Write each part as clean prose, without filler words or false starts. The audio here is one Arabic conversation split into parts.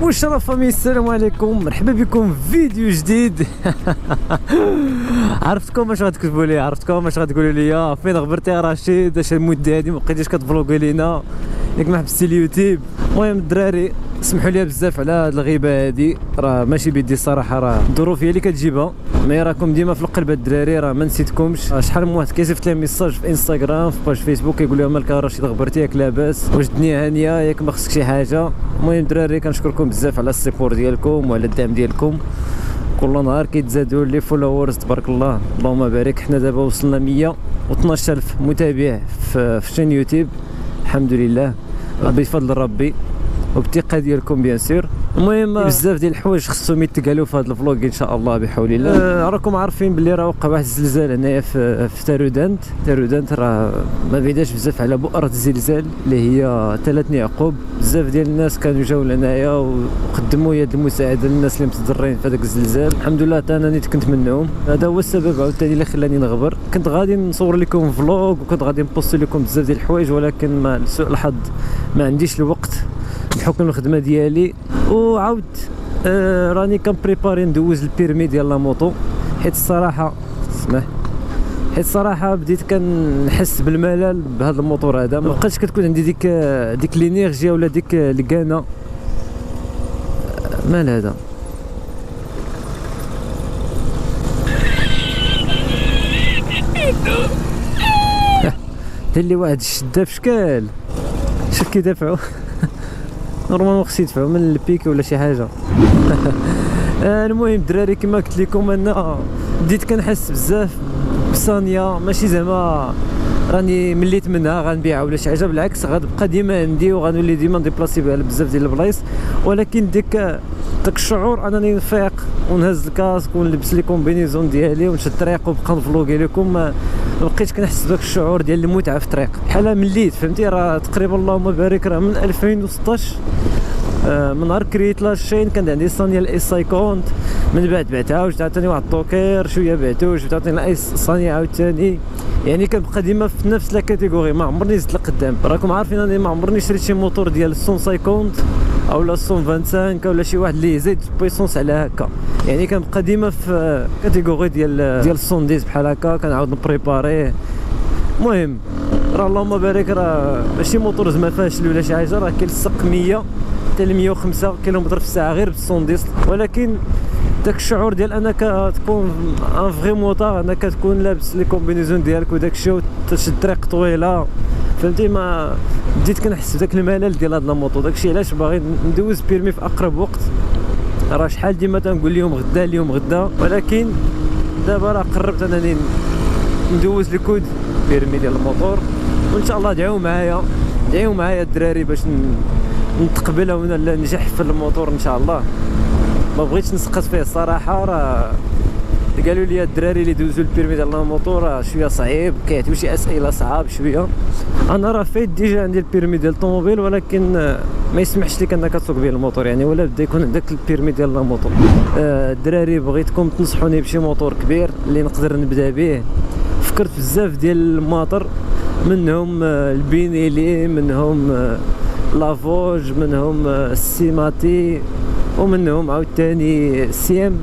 مشرف فامي، السلام عليكم، مرحبا بكم في فيديو جديد. عرفتكم اش غتكتبوا لي، عرفتكم اش غتقولوا لي، فين غبرتي يا رشيد؟ اش المده هادي ما بقيتيش كتفلوغي لينا، ياك ما حبستي اليوتيوب؟ المهم الدراري سمحوا لي بزاف على هاد الغيبه هادي، راه ماشي بيدي الصراحه، راه الظروف هي اللي كتجيبها، مي راكم ديما في القلب الدراري، راه ما نسيتكمش. شحال من واحد كيصيفط لي ميساج في انستغرام في باج فيسبوك كيقول لهم مالك رشيد غبرتي، ياك لاباس؟ واش الدنيا هانيه؟ ياك ما خصك شي حاجه؟ المهم الدراري كنشكركم بزاف على السيبور ديالكم وعلى الدعم ديالكم، كل نهار كيتزادوا لي فولورز تبارك الله، اللهم بارك. حنا دابا وصلنا 112,000 متابع في شين يوتيوب، الحمد لله بفضل ربي وبالثقه ديالكم بيان سور. المهم بزاف ديال الحوايج خصهم يتقالوا في هذا الفلوق ان شاء الله بحول الله. راكم عارفين باللي راه وقع واحد الزلزال هنايا في تارودانت، راه ما بعيداش بزاف على بؤره الزلزال اللي هي 3 يعقوب. بزاف ديال الناس كانوا جاوا لهنايا وقدموا يد المساعده للناس اللي متضررين في هذاك الزلزال، الحمد لله حتى انا نيت كنت منهم. هذا هو السبب عاوتاني اللي خلاني نغبر. كنت غادي نصور لكم فلوق وكنت غادي نبوستي لكم بزاف ديال الحوايج، ولكن مع سوء الحظ ما عنديش الوقت بحكم الخدمه ديالي. وعاود راني كنبريباري ندوز البيرمي ديال لا موطو، حيت الصراحه بديت كنحس بالملل بهذا الموتور هذا، ما بقاش كتكون عندي ديك لينيرجيا ولا ديك الكانه. مال هذا؟ دير لي واحد الشده في شكال، شوف كيدافعوا. نورمالمون خصني يدفعوا من البيك ولا شي حاجه. المهم الدراري كما قلت لكم انا بديت كنحس بزاف بصانيه، ماشي زعما راني مليت منها غنبيعها ولا شي حاجه، بالعكس غتبقى ديما عندي وغنولي ديما نديبلاسي بها بزاف ديال البلايص، ولكن داك الشعور انني نفيق ونهز الكاسك ونلبس لي كومبينيزون ديالي ونشد الطريق ونبقى نفلوغي لكم، ما بقيتش كنحس بداك الشعور ديال المتعه في الطريق بحال مليت، فهمتي؟ راه تقريبا اللهم بارك راه من 2016 من نهار كريت لاشين كان عندي صانيه الاس 50، من بعد بعتها وجات عاوتاني واحد الطوكير، شويه بعتو وجات عاوتاني الاس صانيه عاوتاني، يعني كنبقى ديما في نفس لا كاتيجوري، ما عمرني زدت لقدام. راكم عارفين اني ما عمرني شريت شي موتور ديال 150 او لا 125 ولا شي واحد اللي يزيد بويسونس على هكا، يعني كنبقى ديما في كاتيجوري ديال 110 بحال هكا، كنعاود نبريباريه. المهم راه اللهم بارك، راه ماشي موتور زعما فاشل ولا شي حاجه، راه كيلصق 100 حتى ل 105 كيلومتر في الساعه غير ب 110، ولكن داك الشعور ديال انك تكون ان فري موطار، انك تكون لابس لي كومبينيزون ديالك وداك الشيء وتشد طريق طويله، فهمتي؟ ما بديت كنحس بداك الملل ديال هاد الموطو، داكشي علاش باغي ندوز بيرمي في اقرب وقت. راه شحال ديما تنقول لهم غدا اليوم غدا، ولكن دابا راه قربت انني ندوز الكود بيرمي ديال الموتور، وان شاء الله دعيو معايا الدراري باش نتقبل ولا ننجح في الموتور ان شاء الله. ما بغيتش نسقط فيه الصراحه، راه قالوا لي الدراري اللي دوزوا البيرمي ديال الموتور راه شويه صعيب، كيعطيو شي اسئله صعاب شويه. انا راه فايت ديجا عندي البيرمي ديال الطوموبيل، ولكن ما يسمحش لك انك تسوق به الموتور، يعني ولا بدا يكون عندك البيرمي ديال الموتور. الدراري بغيتكم تنصحوني بشي موتور كبير اللي نقدر نبدا به. فكرت بزاف ديال الماطر، منهم البينيلي، منهم لافوج، منهم السيماتي، ومنهم عاوتاني السيام.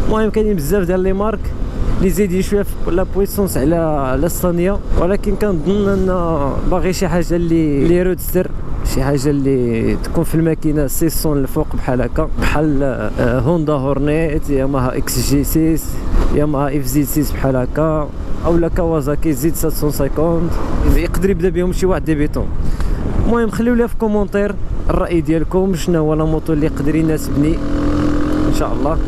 المهم كاينين بزاف ديال لي مارك اللي زايدين شويه في لا بويسونس على الصينيه، ولكن كنظن ان باغي شي حاجه اللي رودستر، شي حاجه اللي تكون في الماكينه 600 الفوق بحال هكا، بحال هوندا هورنيت، ياماها اكس جي 6، ياماها اف زي 6 بحال هكا، اولا كawasaki زد 750 يقدر يبدا بهم شي واحد ديبيتون. المهم خليو لي في كومونتير الراي ديالكم، شنو هو لا موطو اللي يقدر يناسبني ان شاء الله.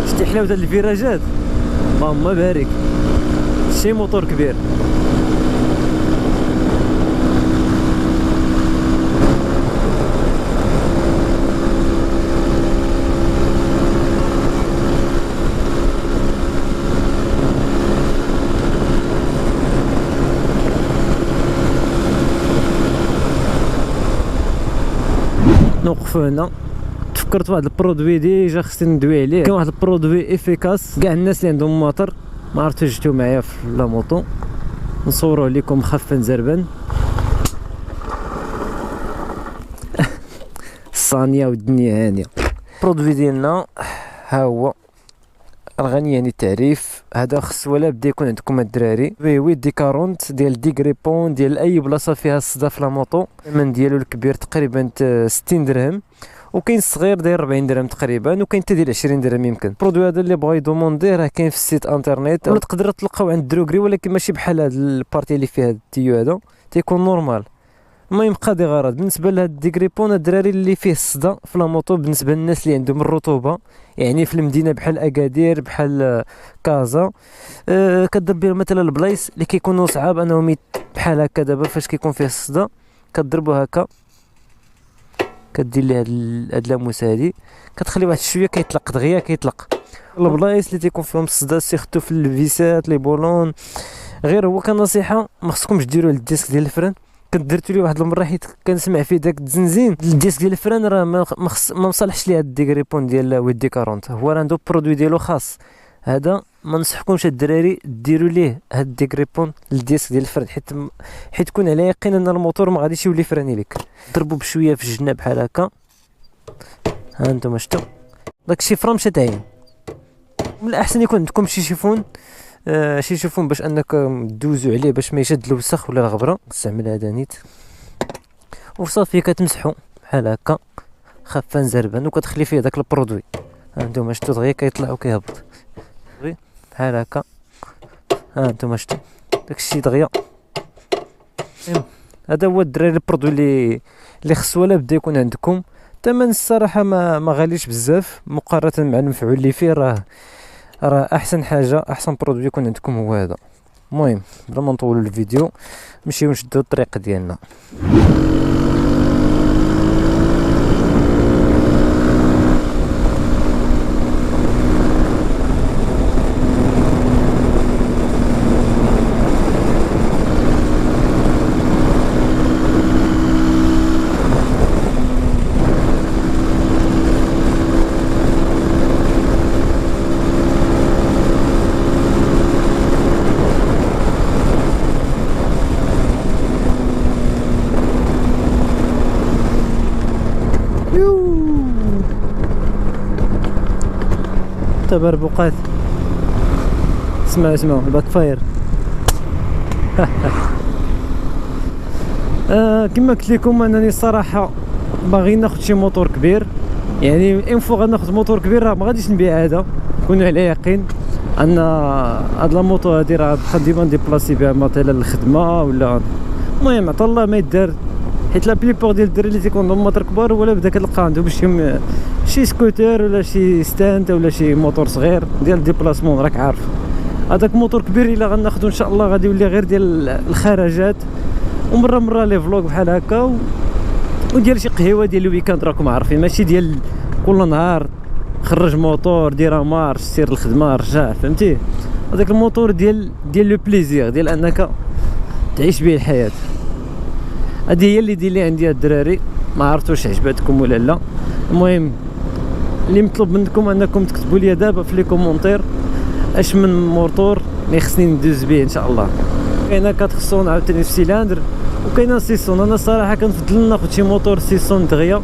شتي حلاوه هاد الفيراجات، اللهم بارك، شي موتور كبير. نوقفوا هنا، تفكرت واحد البرودوي ديجا خصني ندوي عليه، كاين واحد البرودوي افيكاس، كاع الناس اللي عندهم موتور ما عرفتش جيتو معايا في لا موطو نصوروه لكم خفا زربا. صانيه والدنيا هانيه. البرودوي ديالنا ها هو الغني يعني التعريف. هذا خص ولا بدا يكون عندكم الدراري. وي ديكارونت ديال ديغريبون ديال اي بلاصه فيها الصدى في لاموطو. الثمن ديالو الكبير تقريبا 60 درهم، وكاين الصغير داير 40 درهم تقريبا، وكاين حتى ديال 20 درهم يمكن. البرودوي هذا اللي بغا يدوموندي راه كاين في السيت انترنيت، ولا تقدروا تلقاو عند دروغري، ولكن ماشي بحال هاد البارتي اللي فيها التيو هذا تيكون نورمال. المهم قاضي غرض. بالنسبه لهاد الديغريبون الدراري اللي فيه الصدى في لاموطو، بالنسبه للناس اللي عندهم الرطوبه يعني في المدينه بحال اكادير بحال كازا، كضرب بهم مثلا البلايص اللي كيكونوا صعاب انهم بحال هكا. دابا فاش كيكون فيه الصدى كضربوا هكا، كدير ليه هاد اللاموس هادي، كتخلي واحد شويه كيطلق دغيا كيطلق. البلايص اللي تيكون فيهم الصدى سيختو في الفيسات لي بولون. غير هو كنصيحه ما خصكمش ديروا الديسك ديال الفرن. كنت درتو لي واحد المره حيت كنسمع فيه داك التزنزين الديسك ديال الفران، راه ما مصالحش ليه هاد الديغريبون ديال ويدي 40. هو راه عنده برودوي ديالو خاص. هذا ما نصحكمش الدراري ديروا ليه هاد الديغريبون للديسك ديال الفران، حيت تكون على يقين ان الموتور ما غاديش يولي فراني لك. ضربوا بشويه في الجناب بحال هكا. ها انتم شفتوا داكشي فرا مشات عين. من الاحسن يكون عندكم شي شيفون، شي شوفون باش انك دوزو عليه باش ما يشد الوسخ ولا الغبره. نستعمل هذا نيت وصافي كتمسحو بحال هكا خفان زربان، وكتخلي فيه داك البرودوي. هانتوما شفتوا دغيا كيطلع وكيهبط بحال هكا. ها انتم شفتوا داكشي دغيا. هذا هو الدراري البرودوي اللي خصو ولا بدا يكون عندكم. الثمن الصراحه ما غاليش بزاف مقارنه مع المفعول اللي فيه. راه احسن حاجه احسن برودوي يكون عندكم هو هذا. المهم بلا ما نطولوا الفيديو نمشيو نشدو الطريق ديالنا. تبربقات. اسمع الباك فاير. كما قلت لكم انني الصراحه باغي ناخذ شي موتور كبير. يعني انفو غناخذ موتور كبير راه ما غاديش نبيع هذا، كونوا على يقين ان هاد لا موطو هادي راه بقى ديما نديبلاسي بها مثلا الخدمه ولا. المهم عطا الله ما يدار، حيت لا بليبور ديال الدراري اللي تيكون عندهم موتور كبار ولا بدا كتلقى عندهم شي سكوتر ولا شي ستاند ولا شي موتور صغير ديال الديبلاسمون. راك عارف هذاك موتور كبير الا غناخذو ان شاء الله غادي يولي غير ديال الخراجات ومره لي فلوق بحال هكا وديال شي قهيوه ديال الويكاند. راكم عارفين ماشي ديال كل نهار خرج موتور ديرها مارش سير الخدمه رجع، فهمتي؟ هذاك الموتور ديال لو بليزير ديال انك تعيش به الحياه. هذه هي اللي دير لي عندي الدراري. ما عرفت واش عجبتكم ولا لا. المهم اللي مطلوب منكم انكم تكتبوا لي دابا في لي كومونتير اش من موتور اللي خصني ندوز به ان شاء الله. كاينه كتخصون عاوتاني في سيلندر وكاينه سيسون. انا الصراحه كنفضل ناخذ شي موتور سيسون دغيا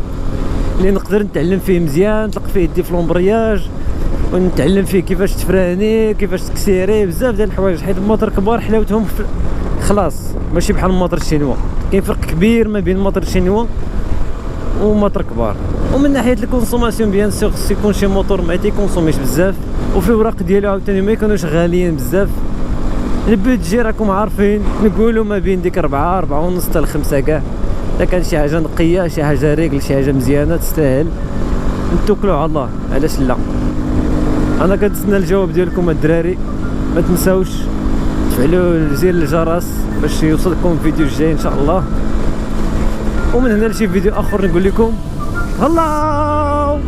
اللي نقدر نتعلم فيه مزيان، نطلق فيه يدي في لومبرياج ونتعلم فيه كيفاش تفراني كيفاش تكسيري بزاف ديال الحوايج. حيت الموتور كبار حلاوتهم خلاص ماشي بحال الموتور الشينوا. كاين فرق كبير ما بين الموتور الشينوا وموتور كبار. ومن ناحيه الكونسوماسيون بيان سور خص يكون شي موتور ما تيكونسوميش بزاف وفي الوراق ديالو عاوتاني ما يكونوش غاليين بزاف. البودجي راكم عارفين نقولوا ما بين ديك 4 ونص حتى 5 كاع. الا كان شي حاجه نقيه شي حاجه ريغل شي حاجه مزيانه تستاهل نتوكلوا على الله، علاش لا. انا كنتسنى الجواب ديالكم الدراري. ما تنساوش تفعلوا زر الجرس باش يوصلكم الفيديو الجاي ان شاء الله. ومن هنا لشي فيديو اخر نقول لكم هلا.